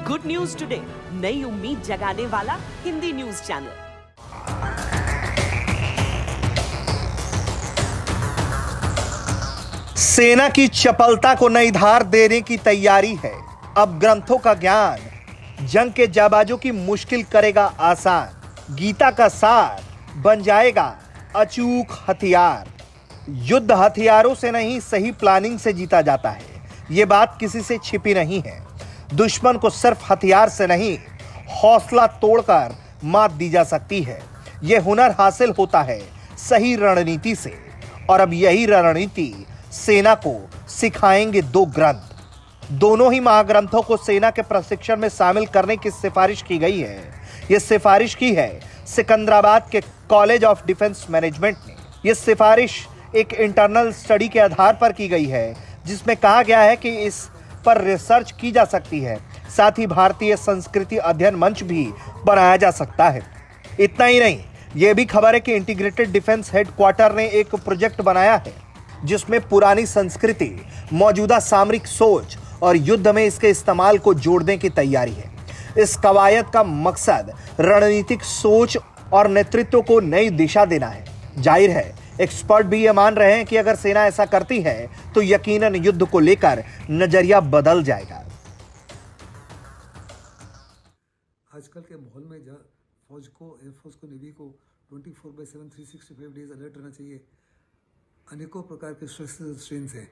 Good news today, नई उम्मीद जगाने वाला हिंदी न्यूज चैनल। सेना की चपलता को नई धार देने की तैयारी है। अब ग्रंथों का ज्ञान जंग के जाबाजों की मुश्किल करेगा आसान। गीता का सार बन जाएगा अचूक हथियार। युद्ध हथियारों से नहीं, सही प्लानिंग से जीता जाता है। ये बात किसी से छिपी नहीं है। दुश्मन को सिर्फ हथियार से नहीं, हौसला तोड़कर मात दी जा सकती है। यह हुनर हासिल होता है सही रणनीति से, और अब यही रणनीति सेना को सिखाएंगे दो ग्रंथ। दोनों ही महाग्रंथों को सेना के प्रशिक्षण में शामिल करने की सिफारिश की गई है। यह सिफारिश की है सिकंदराबाद के कॉलेज ऑफ डिफेंस मैनेजमेंट ने। यह सिफारिश एक इंटरनल स्टडी के आधार पर की गई है, जिसमें कहा गया है कि इस पर रिसर्च की जा सकती है। साथ ही भारतीय संस्कृति अध्ययन मंच भी बनाया जा सकता है। इतना ही नहीं, यह भी खबर है कि इंटीग्रेटेड डिफेंस हेडक्वार्टर ने एक प्रोजेक्ट बनाया है, जिसमें पुरानी संस्कृति, मौजूदा सामरिक सोच और युद्ध में इसके इस्तेमाल को जोड़ने की तैयारी है। इस कवायद का मकसद रणनीतिक सोच और नेतृत्व को नई दिशा देना है। जाहिर है, एक्सपर्ट भी ये मान रहे हैं कि अगर सेना ऐसा करती है तो यकीनन युद्ध को लेकर नजरिया बदल जाएगा। आजकल के माहौल में जहाँ फौज को, एयरफोर्स को, नेवी को 24/7 365 डेज अलर्ट रहना चाहिए। अनेकों प्रकार के स्ट्रेस स्ट्रेन्स हैं।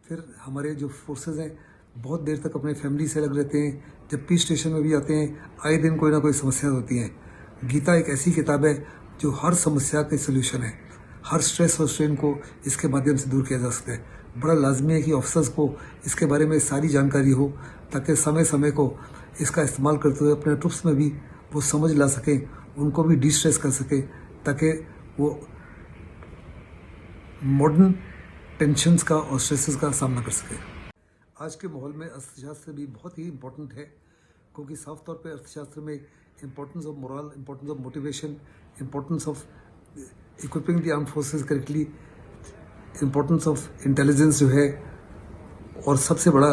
फिर हमारे जो फोर्सेस हैं बहुत देर तक अपने फैमिली से अलग रहते हैं। जब पीस स्टेशन में भी आते हैं, आए दिन कोई ना कोई समस्या होती है। गीता एक ऐसी किताब है जो हर समस्या का सोल्यूशन है। हर स्ट्रेस और स्ट्रेन को इसके माध्यम से दूर किया जा सकता है। बड़ा लाजमी है कि ऑफिसर्स को इसके बारे में सारी जानकारी हो, ताकि समय समय को इसका इस्तेमाल करते हुए अपने ट्रुप्स में भी वो समझ ला सकें, उनको भी डिस्ट्रेस कर सकें, ताकि वो मॉडर्न टेंशन्स का और स्ट्रेसेस का सामना कर सकें। आज के माहौल में अर्थशास्त्र भी बहुत ही इम्पोर्टेंट है, क्योंकि साफ तौर पे अर्थशास्त्र में importance of moral, importance of motivation, importance of equipping the arm forces correctly, importance of intelligence जो है, और सबसे बड़ा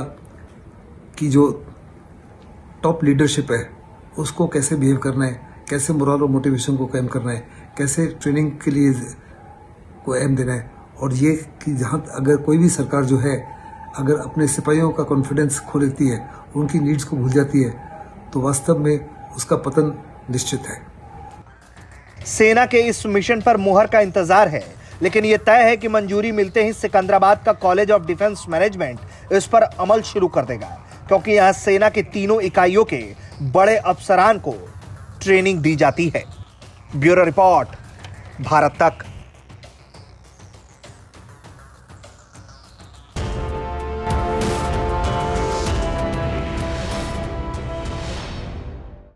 कि जो टॉप लीडरशिप है उसको कैसे बिहेव करना है, कैसे मोरल और मोटिवेशन को कायम करना है, कैसे ट्रेनिंग के लिए को अहम देना है। और ये कि जहाँ अगर कोई भी सरकार जो है अगर अपने सिपाहियों का कॉन्फिडेंस खो लेती है, उनकी नीड्स को भूल जाती है, तो वास्तव में उसका पतन निश्चित है। सेना के इस मिशन पर मुहर का इंतजार है, लेकिन यह तय है कि मंजूरी मिलते ही सिकंदराबाद का कॉलेज ऑफ डिफेंस मैनेजमेंट इस पर अमल शुरू कर देगा, क्योंकि यहां सेना के तीनों इकाइयों के बड़े अफसरान को ट्रेनिंग दी जाती है। ब्यूरो रिपोर्ट, भारत तक।